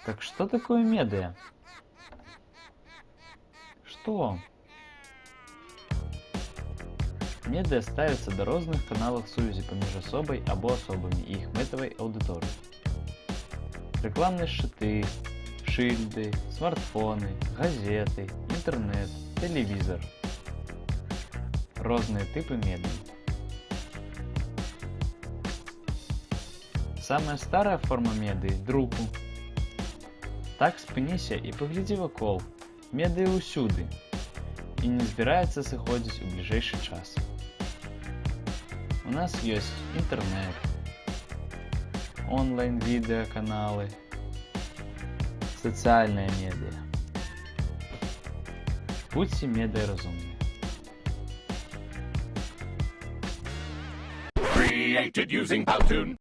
Так что такое медиа? Что? Медіа ставяться до різних каналів сувязі поміж особою або особами і їх метовою аудиторією. Рекламні щити, шильди, смартфони, газети, інтернет, телевізор. Різні типи медіа. Самая старая форма медіа – друку. Так спиніся і погляді вокол. Медіа усюди. І не збирається сиходить у ближайший час. У нас есть интернет, онлайн-видеоканалы, социальные медиа. Будьте медиаразумные. Created using Powtoon.